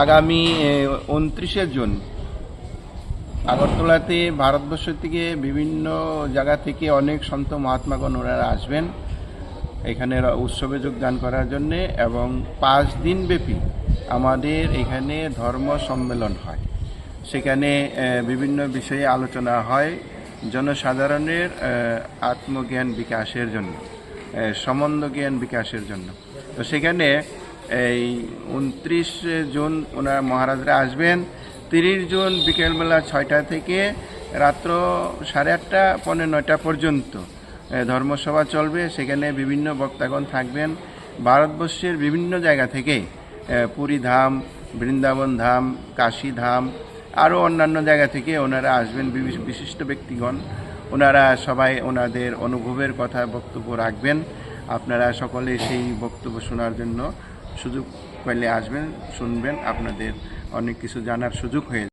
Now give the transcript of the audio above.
আগামী 29শে জুন আগরতলাতে ভারতবর্ষ থেকে বিভিন্ন জায়গা থেকে অনেক সন্ত মহাত্মাগণ ওনারা আসবেন এখানে উৎসবে যোগদান করার জন্য, এবং 5 দিন ব্যাপী আমাদের এখানে ধর্ম সম্মেলন হয়। সেখানে বিভিন্ন বিষয়ে আলোচনা হয় জনসাধারণের আত্মজ্ঞান বিকাশের জন্য, সম্বন্ধ জ্ঞান বিকাশের জন্য। তো সেখানে এই 29 জুন ওনারা মহারাজরা আসবেন। 30 জুন বিকেলবেলা 6টা থেকে রাত্র 8:30 পৌনে 9টা পর্যন্ত ধর্মসভা চলবে। সেখানে বিভিন্ন বক্তাগণ থাকবেন ভারতবর্ষের বিভিন্ন জায়গা থেকে, পুরী ধাম, বৃন্দাবন ধাম, কাশী ধাম, আরও অন্যান্য জায়গা থেকে ওনারা আসবেন। বিশিষ্ট ব্যক্তিগণ ওনারা সবাই ওনাদের অনুভবের কথা বক্তব্য রাখবেন। আপনারা সকলে সেই বক্তব্য শোনার জন্য সুযোগ পেলে আসবেন, শুনবেন, আপনাদের অনেক কিছু জানার সুযোগ হয়ে